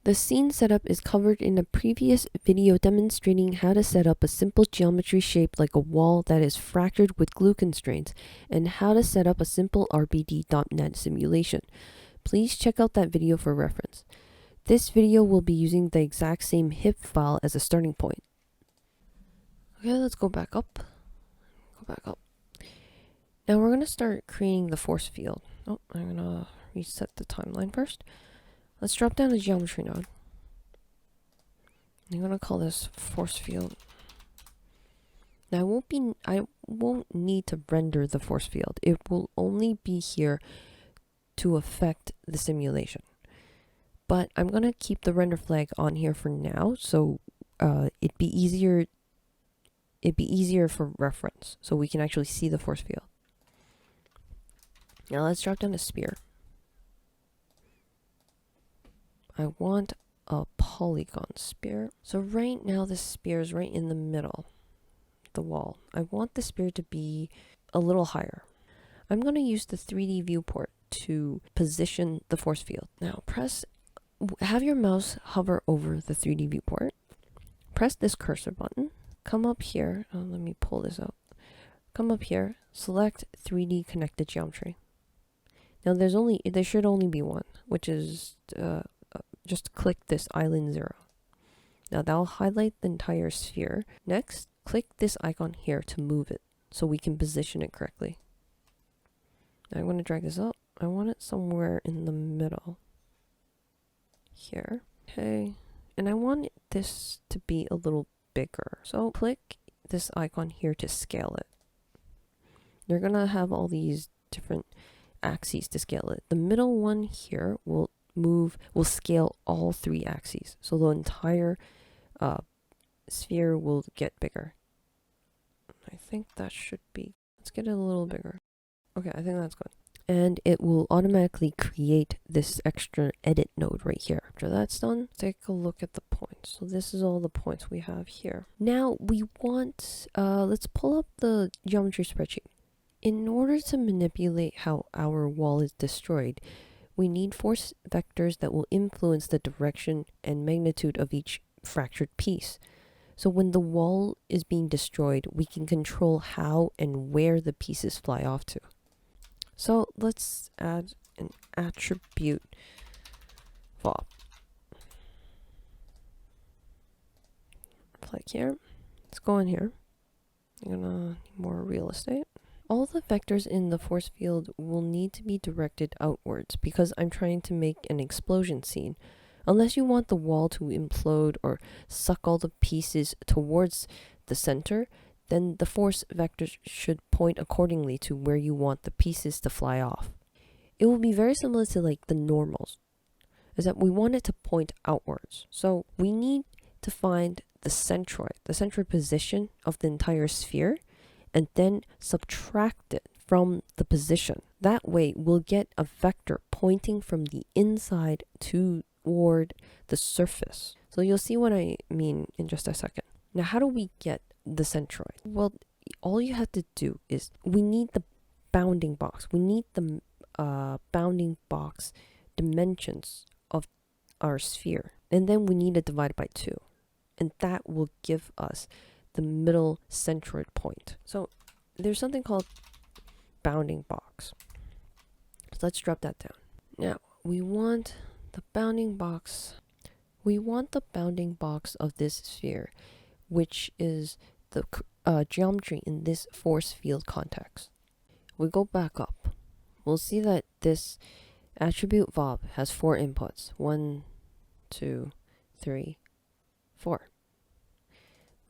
The scene setup is covered in a previous video demonstrating how to set up a simple geometry shape like a wall that is fractured with glue constraints, and how to set up a simple RBD.net simulation. Please check out that video for reference. This video will be using the exact same HIP file as a starting point. Okay, let's go back up. Now we're going to start creating the force field. Oh, I'm going to reset the timeline first. Let's drop down a geometry node. I'm going to call this force field. Now I won't need to render the force field. It will only be here to affect the simulation. But I'm going to keep the render flag on here for now, so it'd be easier for reference, so we can actually see the force field. Now let's drop down a sphere. I want a polygon sphere. So right now the sphere is right in the middle of the wall. I want the sphere to be a little higher. I'm going to use the 3D viewport to position the force field. Now have your mouse hover over the 3D viewport. Press this cursor button. Come up here. Oh, let me pull this out. Come up here. Select 3D connected geometry. Now there should only be one, which is just click this island 0. Now that'll highlight the entire sphere. Next, click this icon here to move it so we can position it correctly. Now I'm going to drag this up. I want it somewhere in the middle here. Okay. And I want this to be a little bigger. So click this icon here to scale it. You're going to have all these different axes to scale it. The middle one here will scale all 3 axes. So the entire sphere will get bigger. I think that should be, let's get it a little bigger. Okay, I think that's good. And it will automatically create this extra edit node right here. After that's done, take a look at the points. So this is all the points we have here. Now we want, let's pull up the geometry spreadsheet. In order to manipulate how our wall is destroyed, we need force vectors that will influence the direction and magnitude of each fractured piece. So when the wall is being destroyed, we can control how and where the pieces fly off to. So let's add an attribute VOB. Click here. Let's go in here. I'm gonna need more real estate. All the vectors in the force field will need to be directed outwards because I'm trying to make an explosion scene. Unless you want the wall to implode or suck all the pieces towards the center, then the force vectors should point accordingly to where you want the pieces to fly off. It will be very similar to like the normals, is that we want it to point outwards. So we need to find the centroid position of the entire sphere, and then subtract it from the position. That way we'll get a vector pointing from the inside toward the surface. So you'll see what I mean in just a second. Now how do we get the centroid? Well, all you have to do is we need the bounding box. We need the bounding box dimensions of our sphere. And then we need to divide by 2. And that will give us the middle centroid point. So there's something called bounding box. So let's drop that down. Now we want the bounding box. We want the bounding box of this sphere, which is the geometry in this force field context. We go back up. We'll see that this attribute VOB has 4 inputs. 1, 2, 3, 4.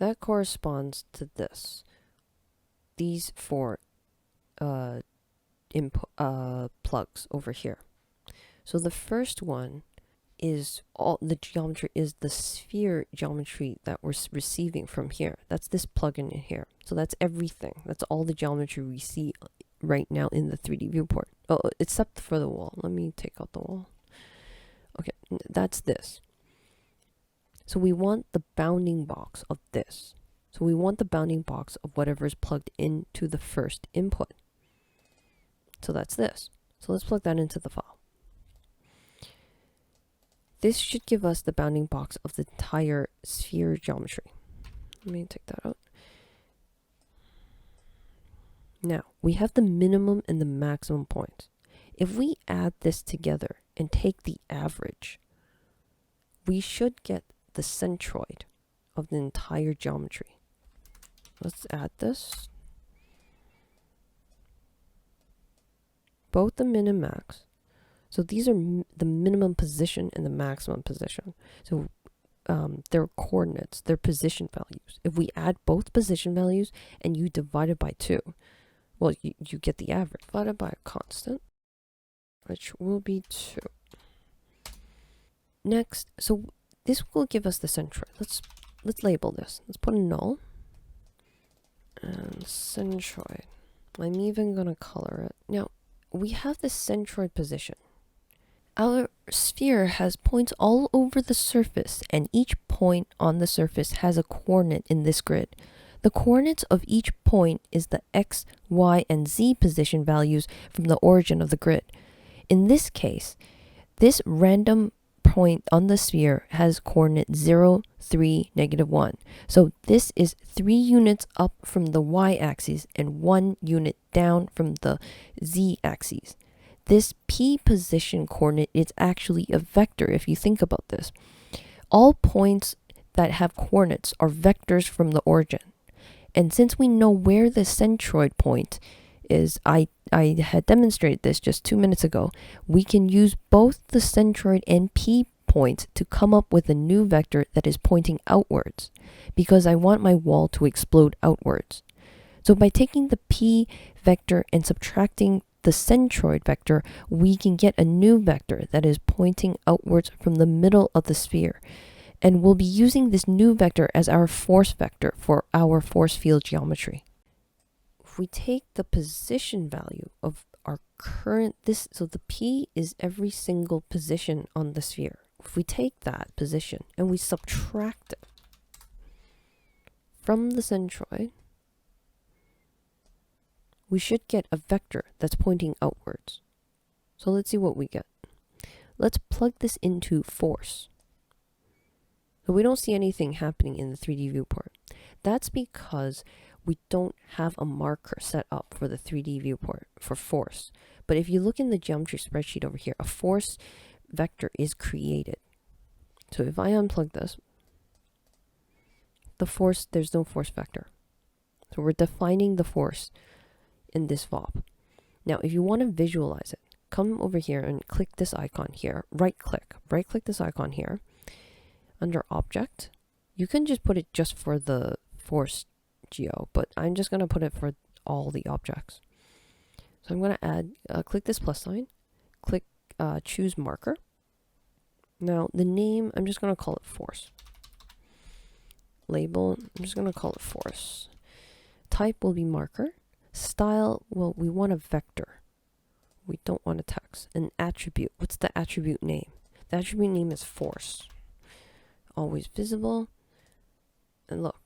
That corresponds to this. These 4 plugs over here. So the first one is the geometry is the sphere geometry that we're receiving from here. That's this plugin in here. So that's everything. That's all the geometry we see right now in the 3D viewport. Oh, except for the wall. Let me take out the wall. Okay, that's this. So we want the bounding box of this. So we want the bounding box of whatever is plugged into the first input. So that's this. So let's plug that into the file. this should give us the bounding box of the entire sphere geometry. Let me take that out. Now, we have the minimum and the maximum points. If we add this together and take the average, we should get the centroid of the entire geometry. Let's add this. Both the min and max. So these are the minimum position and the maximum position. So their coordinates, their position values. If we add both position values and you divide it by 2, well, you get the average divided by a constant, which will be 2. Next, so this will give us the centroid. Let's label this. Let's put a null and centroid. I'm even gonna color it. Now, we have the centroid position. Our sphere has points all over the surface, and each point on the surface has a coordinate in this grid. The coordinates of each point is the x, y, and z position values from the origin of the grid. In this case, this random point on the sphere has coordinate 0, 3, -1. So this is 3 units up from the y-axis and 1 unit down from the z-axis. This p position coordinate is actually a vector if you think about this. All points that have coordinates are vectors from the origin. And since we know where the centroid point is, I had demonstrated this just 2 minutes ago, we can use both the centroid and p points to come up with a new vector that is pointing outwards, because I want my wall to explode outwards. So by taking the p vector and subtracting the centroid vector, we can get a new vector that is pointing outwards from the middle of the sphere. And we'll be using this new vector as our force vector for our force field geometry. If we take the position value of our current, so the p is every single position on the sphere. If we take that position and we subtract it from the centroid, we should get a vector that's pointing outwards. So let's see what we get. Let's plug this into force. So we don't see anything happening in the 3D viewport. That's because we don't have a marker set up for the 3D viewport for force. But if you look in the geometry spreadsheet over here, a force vector is created. So if I unplug this, there's no force vector. So we're defining the force in this VOP. Now, if you want to visualize it, come over here and click this icon here. Right click this icon here. Under object, you can just put it just for the force geo, but I'm just going to put it for all the objects. So I'm going to add, click this plus sign, click choose marker. Now the name, I'm just going to call it force. Label, I'm just going to call it force. Type will be marker. Style, well, we want a vector. We don't want a text. An attribute, what's the attribute name? The attribute name is force. Always visible, and look,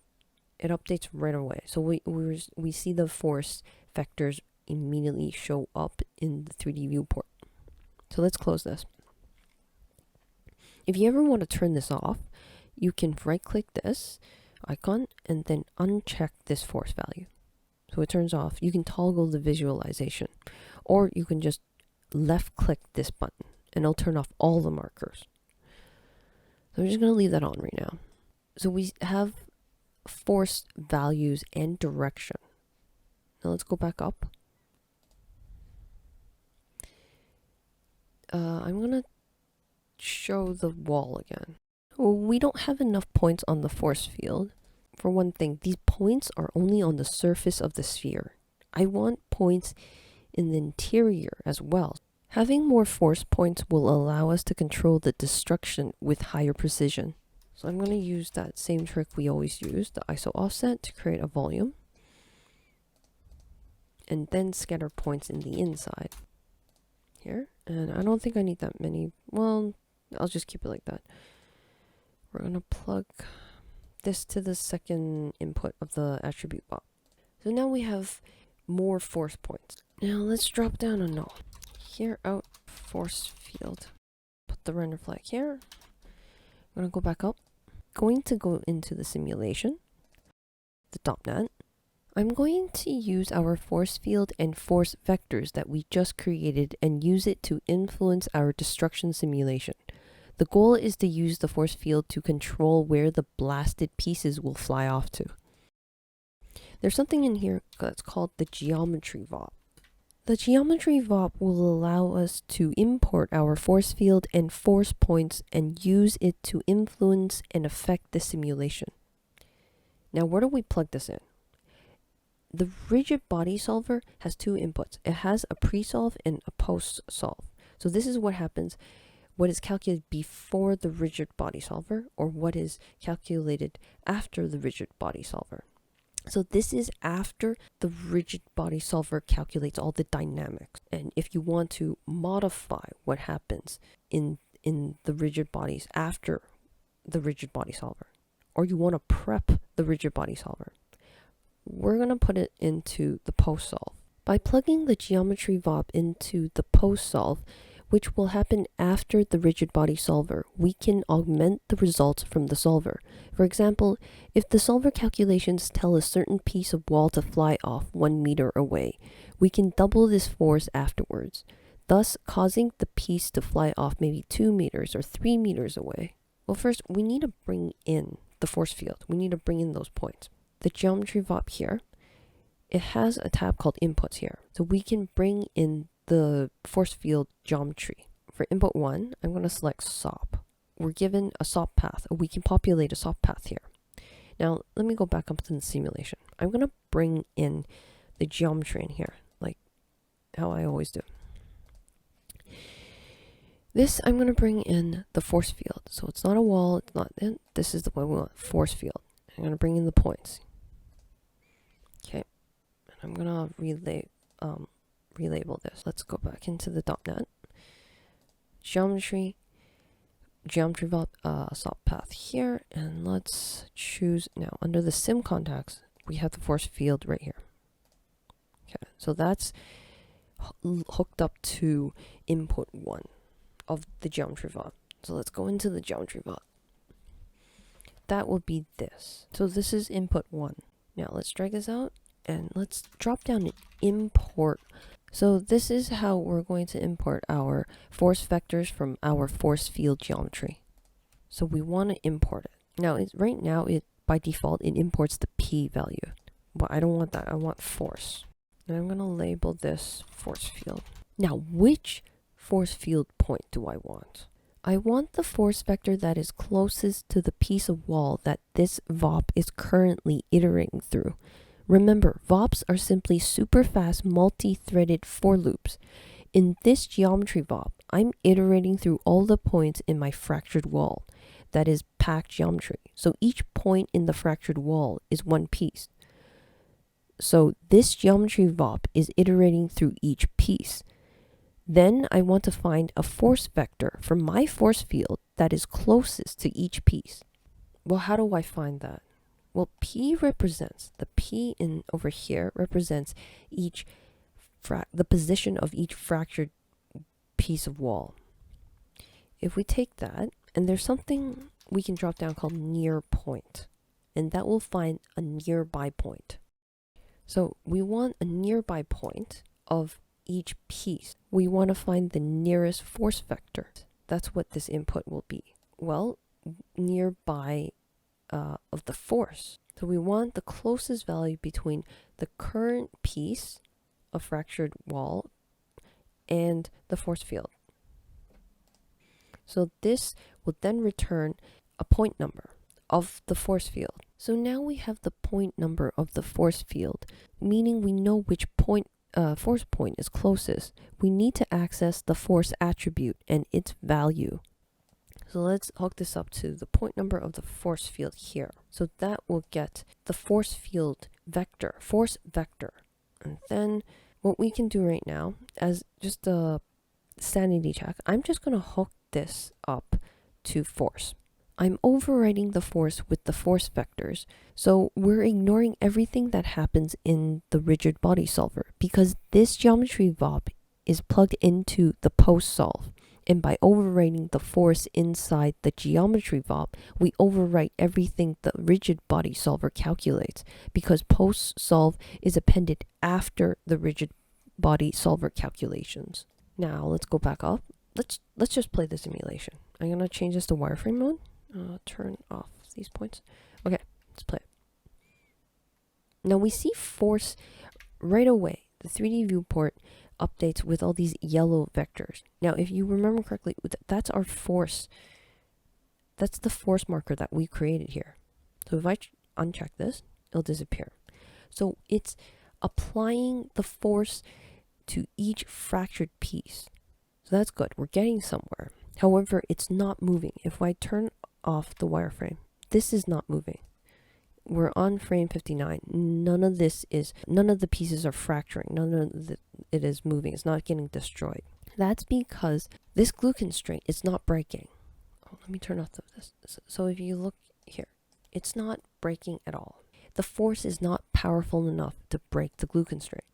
it updates right away. So we see the force vectors immediately show up in the 3D viewport. So let's close this. If you ever want to turn this off, you can right click this icon and then uncheck this force value. So it turns off. You can toggle the visualization, or you can just left click this button and it'll turn off all the markers. So I'm just going to leave that on right now. So we have force values and direction. Now let's go back up. I'm going to show the wall again. Well, we don't have enough points on the force field. For one thing, these points are only on the surface of the sphere. I want points in the interior as well. Having more force points will allow us to control the destruction with higher precision. So I'm going to use that same trick we always use, the ISO offset, to create a volume. And then scatter points in the inside. Here. And I don't think I need that many. Well, I'll just keep it like that. We're going to plug this to the second input of the attribute box. So now we have more force points. Now let's drop down a null. Here out force field. Put the render flag here. I'm going to go back up. Going to go into the simulation, the .NET. I'm going to use our force field and force vectors that we just created and use it to influence our destruction simulation. The goal is to use the force field to control where the blasted pieces will fly off to. There's something in here that's called the geometry VOP. The geometry VOP will allow us to import our force field and force points and use it to influence and affect the simulation. Now, where do we plug this in? The rigid body solver has two inputs. It has a pre-solve and a post-solve. So this is what happens, what is calculated before the rigid body solver, or what is calculated after the rigid body solver. So this is after the rigid body solver calculates all the dynamics. And if you want to modify what happens in the rigid bodies after the rigid body solver, or you want to prep the rigid body solver, we're going to put it into the post solve. By plugging the geometry VOP into the post solve, which will happen after the rigid body solver, we can augment the results from the solver. For example, if the solver calculations tell a certain piece of wall to fly off 1 meter away, we can double this force afterwards, thus causing the piece to fly off maybe 2 meters or 3 meters away. Well, first, we need to bring in the force field. We need to bring in those points. The geometry VOP here, it has a tab called inputs here. So we can bring in the force field geometry. For input 1, I'm going to select SOP. We're given a SOP path. We can populate a SOP path here. Now, let me go back up to the simulation. I'm going to bring in the geometry in here, like how I always do. This, I'm going to bring in the force field. So it's not a wall, it's not, this is the one we want, force field. I'm going to bring in the points. Okay, and I'm going to relabel this. Let's go back into the .NET. Geometry VOP SOP path here, and let's choose now under the sim context, we have the force field right here. Okay, so that's hooked up to input 1 of the geometry VOP. So let's go into the geometry VOP. That will be this. So this is input 1. Now let's drag this out and let's drop down and import. So this is how we're going to import our force vectors from our force field geometry. So we want to import it. Now, right now, by default, it imports the P value. But I don't want that. I want force. And I'm going to label this force field. Now, which force field point do I want? I want the force vector that is closest to the piece of wall that this VOP is currently iterating through. Remember, VOPs are simply super fast multi-threaded for loops. In this geometry VOP, I'm iterating through all the points in my fractured wall. That is packed geometry. So each point in the fractured wall is one piece. So this geometry VOP is iterating through each piece. Then I want to find a force vector from my force field that is closest to each piece. Well, how do I find that? Well, P represents, the P in over here represents the position of each fractured piece of wall. If we take that, and there's something we can drop down called near point, and that will find a nearby point. So we want a nearby point of each piece. We want to find the nearest force vector. That's what this input will be. Well, nearby of the force. So we want the closest value between the current piece of fractured wall and the force field. So this will then return a point number of the force field. So now we have the point number of the force field, meaning we know which force point is closest. We need to access the force attribute and its value. So let's hook this up to the point number of the force field here. So that will get the force field vector, force vector. And then what we can do right now, as just a sanity check, I'm just going to hook this up to force. I'm overriding the force with the force vectors. So we're ignoring everything that happens in the rigid body solver because this geometry VOP is plugged into the post solve. And by overwriting the force inside the geometry VOP, we overwrite everything the rigid body solver calculates, because post solve is appended after the rigid body solver calculations. Now let's go back up. Let's just play the simulation. I'm gonna change this to wireframe mode. Turn off these points. Okay, let's play it. Now we see force right away. The 3D viewport updates with all these yellow vectors. Now, if you remember correctly, that's our force. That's the force marker that we created here. So if I uncheck this, it'll disappear. So it's applying the force to each fractured piece. So that's good. We're getting somewhere. However, it's not moving. If I turn off the wireframe, this is not moving. We're on frame 59. None of the pieces are fracturing. It is moving. It's not getting destroyed. That's because this glue constraint is not breaking. Oh, let me turn off this. So if you look here, it's not breaking at all. The force is not powerful enough to break the glue constraint.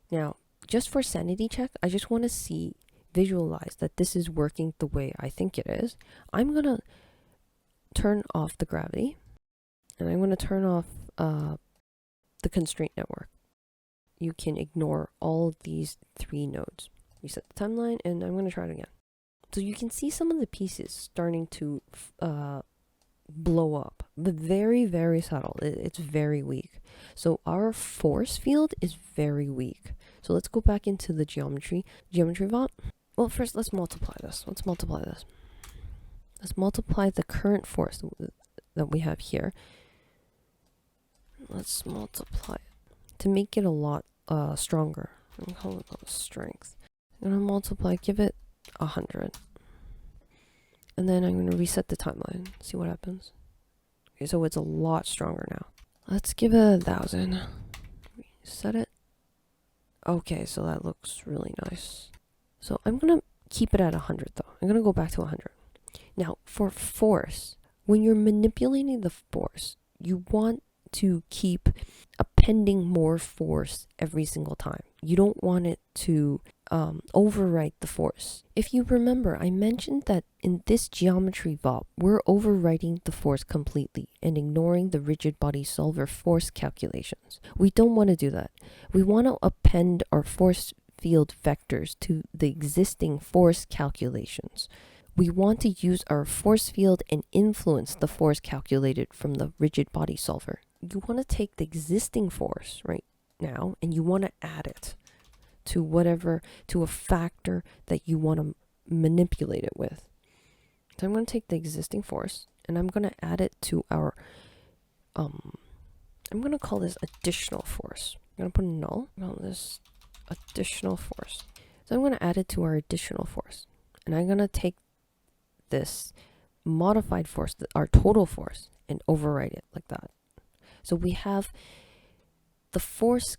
Now, just for sanity check, I just want to visualize that this is working the way I think it is. I'm going to turn off the gravity. And I'm going to turn off the constraint network. You can ignore all of these 3 nodes. Reset the timeline, and I'm going to try it again. So you can see some of the pieces starting to blow up, but very, very subtle. It's very weak. So our force field is very weak. So let's go back into the geometry VOP. Well, first let's multiply this. Let's multiply the current force that we have here. Let's multiply it to make it a lot stronger. I'm calling it strength. I'm gonna multiply, give it 100, and then I'm gonna reset the timeline. See what happens. Okay, so it's a lot stronger now. Let's give it 1,000. Reset it. Okay, so that looks really nice. So I'm gonna keep it at 100 though. I'm gonna go back to 100. Now for force, when you're manipulating the force, you want to keep appending more force every single time. You don't want it to overwrite the force. If you remember, I mentioned that in this geometry VOP, we're overwriting the force completely and ignoring the rigid body solver force calculations. We don't want to do that. We want to append our force field vectors to the existing force calculations. We want to use our force field and influence the force calculated from the rigid body solver. You want to take the existing force right now and you want to add it to a factor that you want to manipulate it with. So I'm going to take the existing force and I'm going to add it to our I'm going to call this additional force. I'm going to put a null on this additional force. So I'm going to add it to our additional force, and I'm going to take this modified force, our total force, and overwrite it like that. So we have the force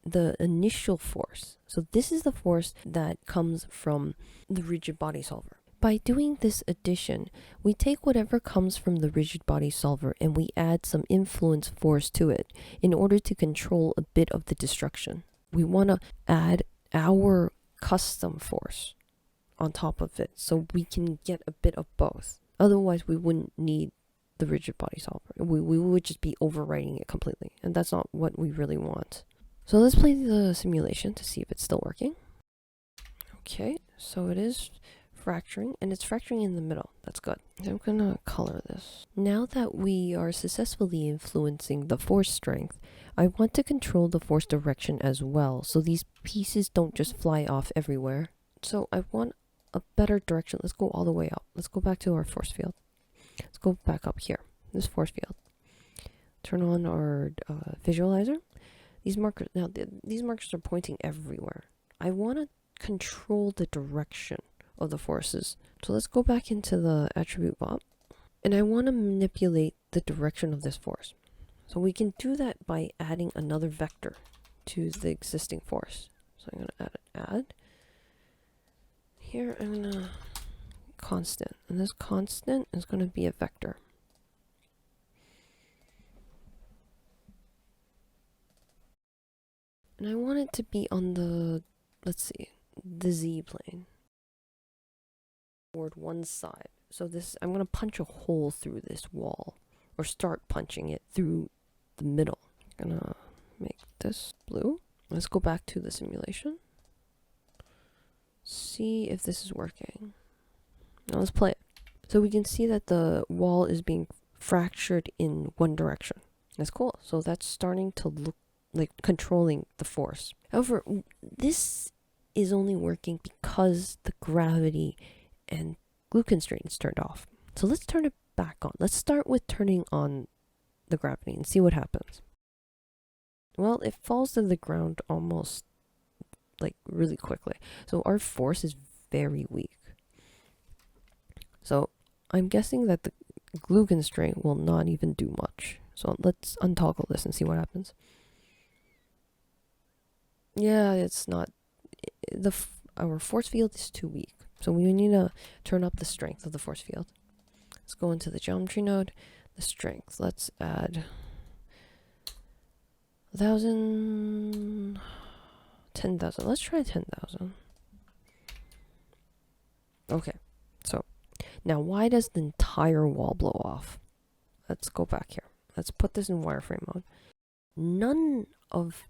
the initial force. So this is the force that comes from the rigid body solver. By doing this addition, we take whatever comes from the rigid body solver and we add some influence force to it in order to control a bit of the destruction. We want to add our custom force on top of it so we can get a bit of both. Otherwise, we wouldn't need the rigid body solver. We would just be overwriting it completely, and that's not what we really want. So let's play the simulation to see if it's still working. Okay, so it is fracturing, and it's fracturing in the middle. That's good. I'm gonna color this. Now that we are successfully influencing the force strength, I want to control the force direction as well, so these pieces don't just fly off everywhere. So I want a better direction. Let's go all the way up. Let's go back to our force field. Let's go back up here, this force field. Turn on our visualizer. These markers, now these markers are pointing everywhere. I want to control the direction of the forces. So let's go back into the attribute VOP, and I want to manipulate the direction of this force. So we can do that by adding another vector to the existing force. So I'm going to add. Here I'm going to constant, and this constant is going to be a vector. And I want it to be on the, let's see, the Z plane. toward one side. So this, I'm gonna punch a hole through this wall, or start punching it through the middle. I'm gonna make this blue. Let's go back to the simulation. See if this is working. Now let's play it. So we can see that the wall is being fractured in one direction. That's cool. So that's starting to look like controlling the force. However, this is only working because the gravity and glue constraint is turned off. So let's turn it back on. Let's start with turning on the gravity and see what happens. Well, it falls to the ground almost like really quickly. So our force is very weak. So I'm guessing that the glue constraint will not even do much. So let's untoggle this and see what happens. Yeah, it's not. Our force field is too weak. So we need to turn up the strength of the force field. Let's go into the geometry node. The strength. Let's add 1,000, 10,000. Let's try 10,000. Okay. So now why does the entire wall blow off? Let's go back here. Let's put this in wireframe mode. None of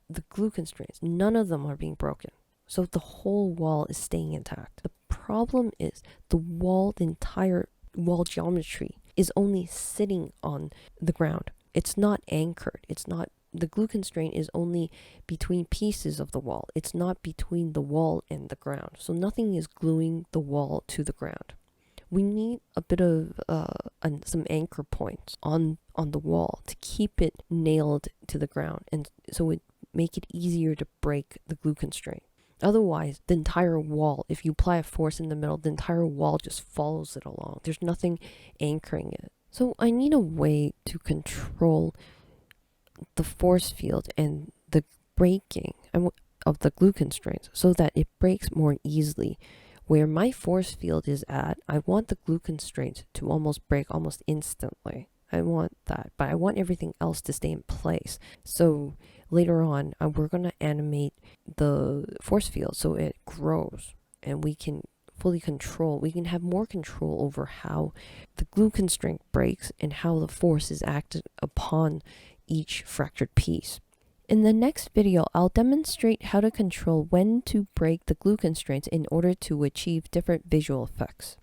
the glue constraints, none of them are being broken. So the whole wall is staying intact. The problem is the entire wall geometry is only sitting on the ground. It's not anchored. The glue constraint is only between pieces of the wall. It's not between the wall and the ground. So nothing is gluing the wall to the ground. We need a bit of some anchor points on the wall to keep it nailed to the ground, and so it make it easier to break the glue constraint. Otherwise, the entire wall, if you apply a force in the middle, the entire wall just follows it along. There's nothing anchoring it. So I need a way to control the force field and the breaking of the glue constraints so that it breaks more easily. Where my force field is at, I want the glue constraints to almost break almost instantly. I want that, but I want everything else to stay in place. So later on, we're going to animate the force field so it grows and we can fully control, we can have more control over how the glue constraint breaks and how the force is acted upon each fractured piece. In the next video, I'll demonstrate how to control when to break the glue constraints in order to achieve different visual effects.